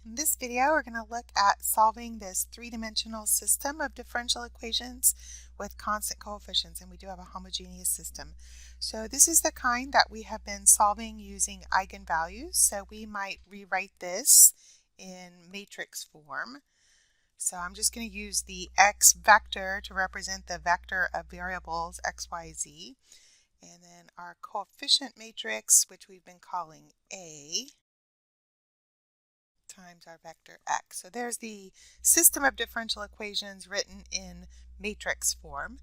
In this video, we're going to look at solving this three-dimensional system of differential equations with constant coefficients, and we do have a homogeneous system. So this is the kind that we have been solving using eigenvalues, so we might rewrite this in matrix form. So I'm just going to use the x vector to represent the vector of variables x, y, z, and then our coefficient matrix, which we've been calling A, times our vector x. So there's the system of differential equations written in matrix form.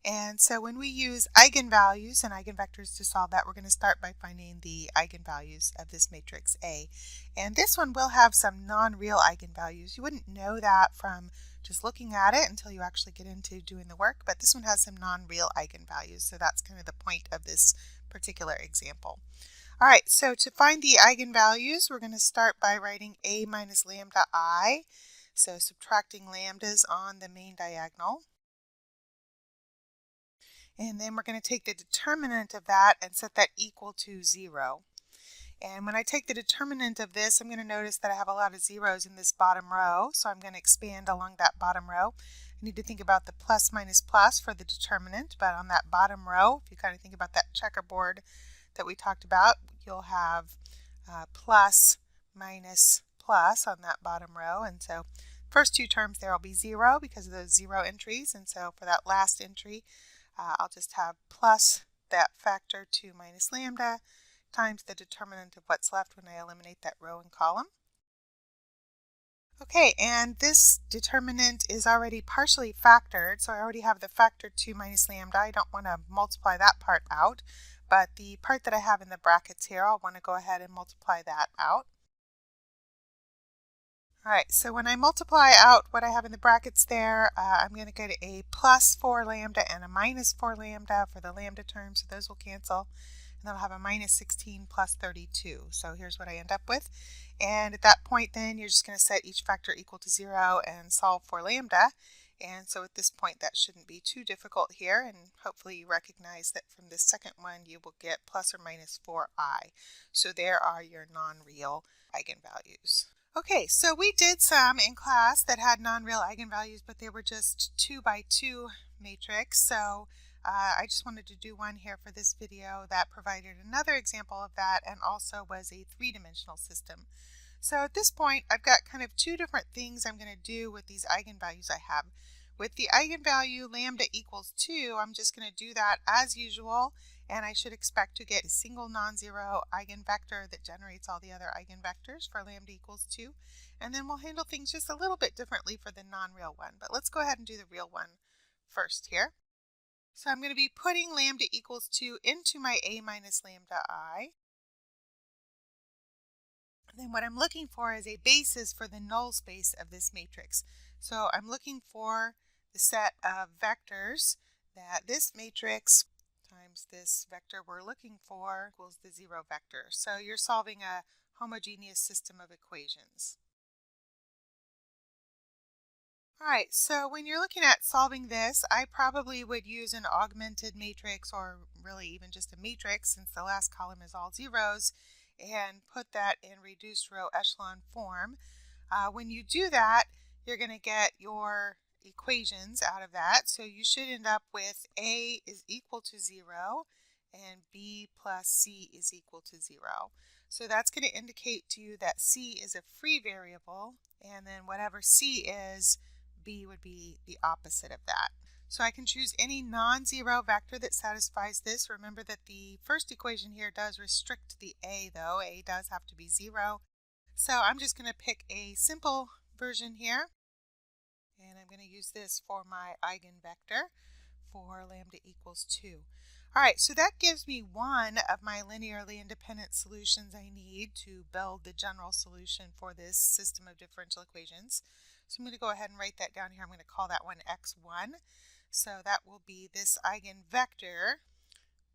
And so when we use eigenvalues and eigenvectors to solve that, we're going to start by finding the eigenvalues of this matrix A. And this one will have some non-real eigenvalues. You wouldn't know that from just looking at it until you actually get into doing the work, but this one has some non-real eigenvalues. So that's kind of the point of this particular example. All right, so to find the eigenvalues, we're going to start by writing a minus lambda I, so subtracting lambdas on the main diagonal. And then we're going to take the determinant of that and set that equal to 0. And when I take the determinant of this, I'm going to notice that I have a lot of zeros in this bottom row, so I'm going to expand along that bottom row. I need to think about the plus minus plus for the determinant, but on that bottom row, if you kind of think about that checkerboard that we talked about, you'll have plus minus plus on that bottom row, and so first two terms there will be 0 because of those 0 entries, and so for that last entry I'll just have plus that factor 2 minus lambda times the determinant of what's left when I eliminate that row and column. Okay, and this determinant is already partially factored, so I already have the factor 2 minus lambda. I don't want to multiply that part out, but the part that I have in the brackets here, I'll want to go ahead and multiply that out. All right, so when I multiply out what I have in the brackets there, I'm going to get a plus 4 lambda and a minus 4 lambda for the lambda terms, so those will cancel. And then I'll have a minus 16 plus 32. So here's what I end up with. And at that point then, you're just going to set each factor equal to 0 and solve for lambda. And so at this point, that shouldn't be too difficult here. And hopefully you recognize that from the second one, you will get plus or minus 4i. So there are your non-real eigenvalues. Okay, so we did some in class that had non-real eigenvalues, but they were just 2 by 2 matrix. So I just wanted to do one here for this video that provided another example of that and also was a three-dimensional system. So at this point, I've got kind of two different things I'm going to do with these eigenvalues I have. With the eigenvalue lambda equals 2, I'm just going to do that as usual, and I should expect to get a single non-zero eigenvector that generates all the other eigenvectors for lambda equals 2. And then we'll handle things just a little bit differently for the non-real one. But let's go ahead and do the real one first here. So I'm going to be putting lambda equals 2 into my a minus lambda I. And then what I'm looking for is a basis for the null space of this matrix. So I'm looking for the set of vectors that this matrix times this vector we're looking for equals the 0 vector. So you're solving a homogeneous system of equations. All right, so when you're looking at solving this, I probably would use an augmented matrix, or really even just a matrix since the last column is all zeros, and put that in reduced row echelon form. When you do that, you're going to get your equations out of that. So you should end up with A is equal to 0 and B plus C is equal to 0. So that's going to indicate to you that C is a free variable, and then whatever C is, B would be the opposite of that. So I can choose any non-zero vector that satisfies this. Remember that the first equation here does restrict the A though. A does have to be 0. So I'm just going to pick a simple version here. And I'm going to use this for my eigenvector for lambda equals 2. All right, so that gives me one of my linearly independent solutions I need to build the general solution for this system of differential equations. So I'm going to go ahead and write that down here. I'm going to call that one x1. So that will be this eigenvector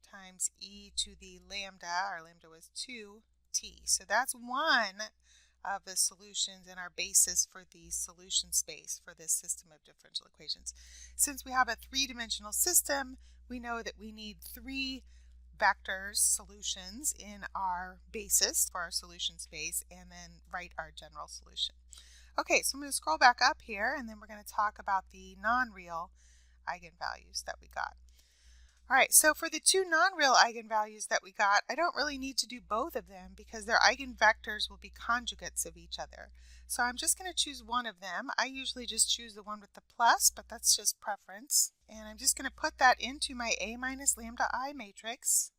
times e to the lambda. Our lambda was 2t. So that's one of the solutions and our basis for the solution space for this system of differential equations. Since we have a three-dimensional system, we know that we need 3 vectors, solutions in our basis for our solution space, and then write our general solution. Okay, so I'm going to scroll back up here, and then we're going to talk about the non-real eigenvalues that we got. All right, so for the two non-real eigenvalues that we got, I don't really need to do both of them because their eigenvectors will be conjugates of each other. So I'm just going to choose one of them. I usually just choose the one with the plus, but that's just preference. And I'm just going to put that into my A minus lambda I matrix.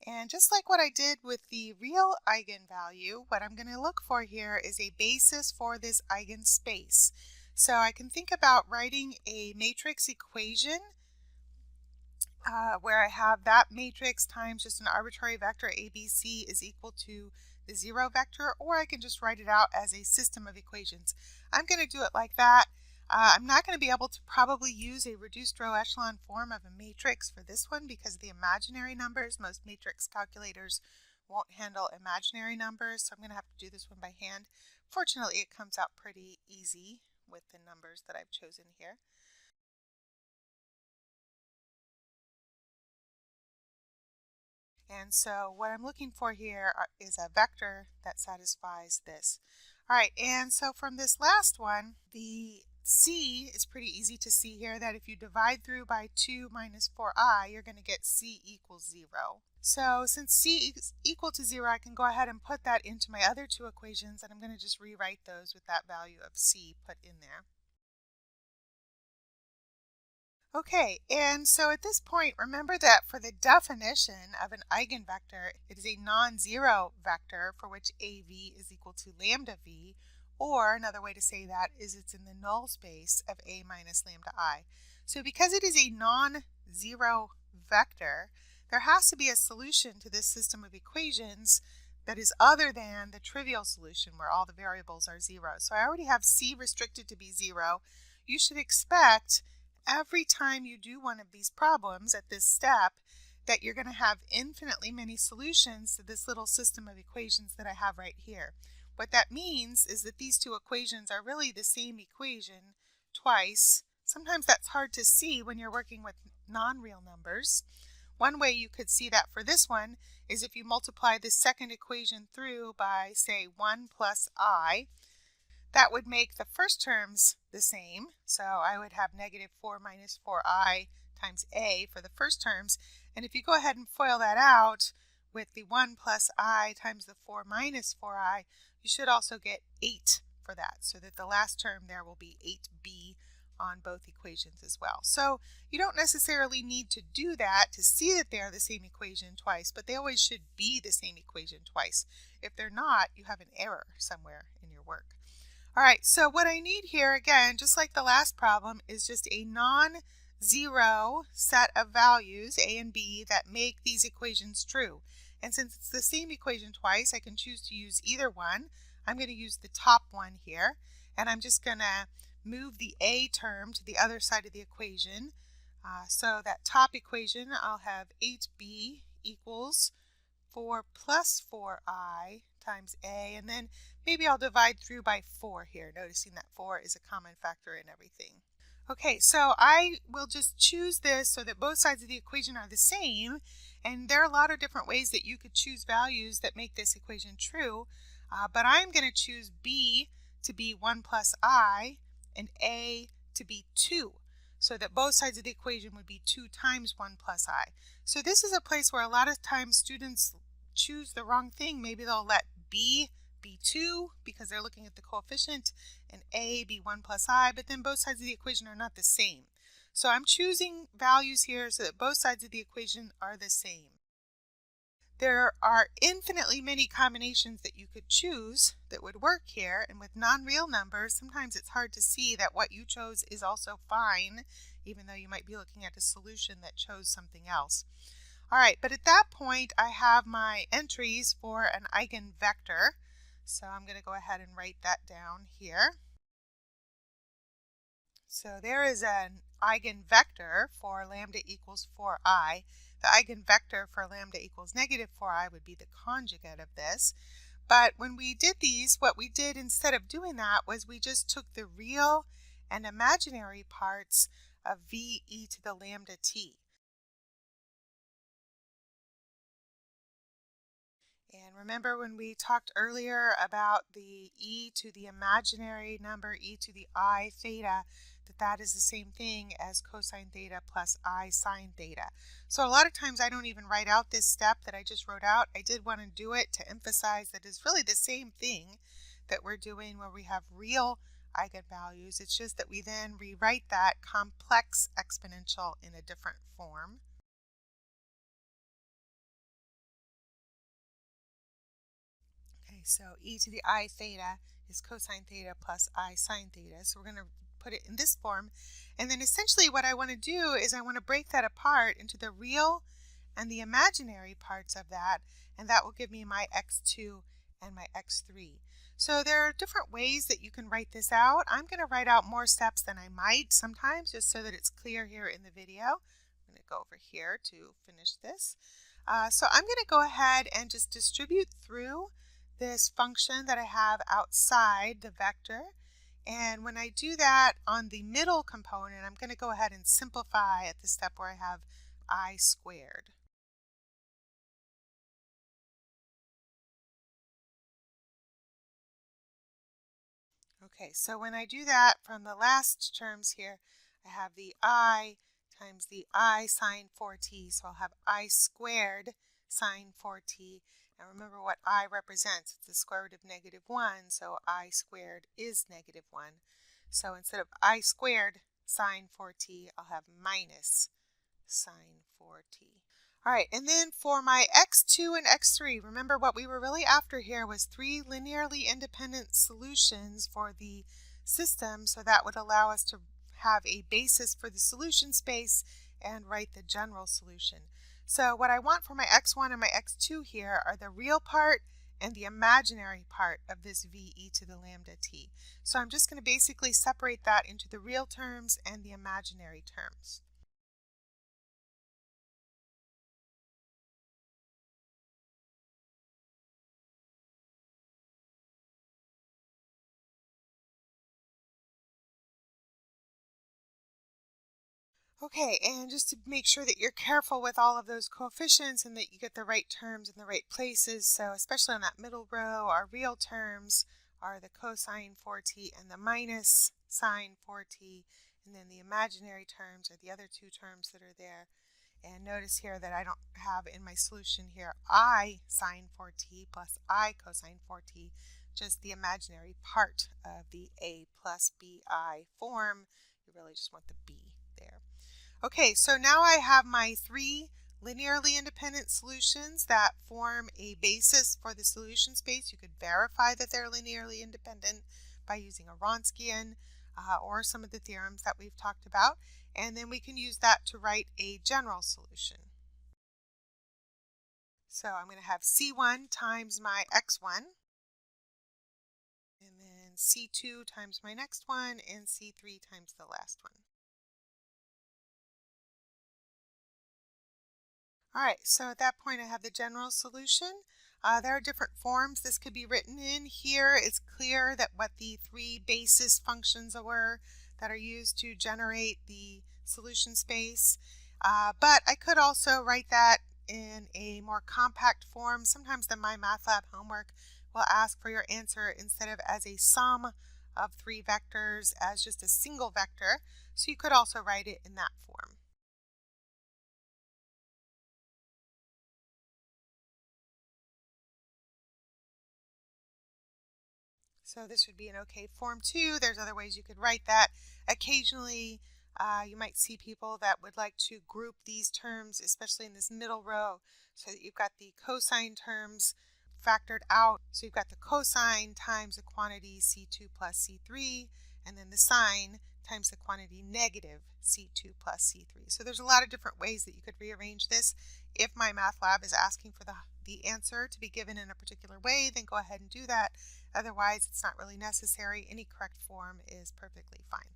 And just like what I did with the real eigenvalue, what I'm going to look for here is a basis for this eigenspace. So I can think about writing a matrix equation where I have that matrix times just an arbitrary vector ABC is equal to the 0 vector, or I can just write it out as a system of equations. I'm going to do it like that. I'm not going to be able to probably use a reduced row echelon form of a matrix for this one because of the imaginary numbers. Most matrix calculators won't handle imaginary numbers, so I'm going to have to do this one by hand. Fortunately, it comes out pretty easy with the numbers that I've chosen here. And so what I'm looking for here is a vector that satisfies this. All right, and so from this last one, the C is pretty easy to see here that if you divide through by 2 minus 4i, you're going to get C equals 0. So since C is equal to 0, I can go ahead and put that into my other two equations, and I'm going to just rewrite those with that value of C put in there. Okay, and so at this point, remember that for the definition of an eigenvector, it is a non-zero vector for which AV is equal to lambda V, or another way to say that is it's in the null space of A minus lambda I. So because it is a non-zero vector, there has to be a solution to this system of equations that is other than the trivial solution where all the variables are 0. So I already have C restricted to be 0. You should expect every time you do one of these problems at this step that you're going to have infinitely many solutions to this little system of equations that I have right here. What that means is that these two equations are really the same equation twice. Sometimes that's hard to see when you're working with non-real numbers. One way you could see that for this one is if you multiply this second equation through by, say, 1 plus I. That would make the first terms the same. So I would have negative 4 minus 4i times a for the first terms. And if you go ahead and FOIL that out with the 1 plus I times the 4 minus 4i, you should also get 8 for that. So that the last term there will be 8b on both equations as well. So you don't necessarily need to do that to see that they are the same equation twice, but they always should be the same equation twice. If they're not, you have an error somewhere in your work. All right, so what I need here, again, just like the last problem, is just a non-zero set of values, A and B, that make these equations true. And since it's the same equation twice, I can choose to use either one. I'm going to use the top one here, and I'm just going to move the A term to the other side of the equation. So that top equation, I'll have 8b equals 4 plus 4i times a, and then maybe I'll divide through by 4 here, noticing that 4 is a common factor in everything. Okay, so I will just choose this so that both sides of the equation are the same, and there are a lot of different ways that you could choose values that make this equation true, but I'm going to choose b to be 1 plus I and a to be 2. So that both sides of the equation would be 2 times 1 plus I. So this is a place where a lot of times students choose the wrong thing. Maybe they'll let b be 2 because they're looking at the coefficient and a be 1 plus I, but then both sides of the equation are not the same. So I'm choosing values here so that both sides of the equation are the same. There are infinitely many combinations that you could choose that would work here, and with non-real numbers, sometimes it's hard to see that what you chose is also fine, even though you might be looking at a solution that chose something else. All right, but at that point, I have my entries for an eigenvector, so I'm going to go ahead and write that down here. So there is an eigenvector for lambda equals 4i. The eigenvector for lambda equals negative 4i would be the conjugate of this. But when we did these, what we did instead of doing that was we just took the real and imaginary parts of v e to the lambda t. And remember when we talked earlier about the e to the imaginary number e to the I theta, that is the same thing as cosine theta plus I sine theta. So a lot of times I don't even write out this step that I just wrote out. I did want to do it to emphasize that it's really the same thing that we're doing where we have real eigenvalues. It's just that we then rewrite that complex exponential in a different form. Okay, so e to the I theta is cosine theta plus I sine theta. So we're going to put it in this form. And then essentially what I want to do is I want to break that apart into the real and the imaginary parts of that. And that will give me my x2 and my x3. So there are different ways that you can write this out. I'm going to write out more steps than I might sometimes just so that it's clear here in the video. I'm going to go over here to finish this. So I'm going to go ahead and just distribute through this function that I have outside the vector. And when I do that on the middle component, I'm going to go ahead and simplify at the step where I have I squared. Okay, so when I do that from the last terms here, I have the I times the I sine 4t. So I'll have I squared sine 4t. And remember what I represents. It's the square root of -1, so I squared is -1. So instead of I squared sine 4t, I'll have minus sine 4t. All right, and then for my x2 and x3, remember what we were really after here was 3 linearly independent solutions for the system, so that would allow us to have a basis for the solution space and write the general solution. So what I want for my x1 and my x2 here are the real part and the imaginary part of this v e to the lambda t. So I'm just going to basically separate that into the real terms and the imaginary terms. Okay, and just to make sure that you're careful with all of those coefficients and that you get the right terms in the right places, so especially on that middle row, our real terms are the cosine 4t and the minus sine 4t, and then the imaginary terms are the other two terms that are there. And notice here that I don't have in my solution here I sine 4t plus I cosine 4t, just the imaginary part of the a plus bi form. You really just want the b there. Okay, so now I have my 3 linearly independent solutions that form a basis for the solution space. You could verify that they're linearly independent by using a Wronskian or some of the theorems that we've talked about. And then we can use that to write a general solution. So I'm going to have C1 times my X1, and then C2 times my next one, and C3 times the last one. All right, so at that point I have the general solution. There are different forms this could be written in. Here it's clear that what the 3 basis functions were that are used to generate the solution space. But I could also write that in a more compact form. Sometimes the MyMathLab homework will ask for your answer instead of as a sum of 3 vectors as just a single vector. So you could also write it in that form. So this would be an okay form too. There's other ways you could write that. Occasionally, you might see people that would like to group these terms, especially in this middle row, so that you've got the cosine terms factored out. So you've got the cosine times the quantity C2 plus C3, and then the sine times the quantity negative C2 plus C3. So there's a lot of different ways that you could rearrange this. If MyMathLab is asking for the answer to be given in a particular way, then go ahead and do that. Otherwise, it's not really necessary. Any correct form is perfectly fine.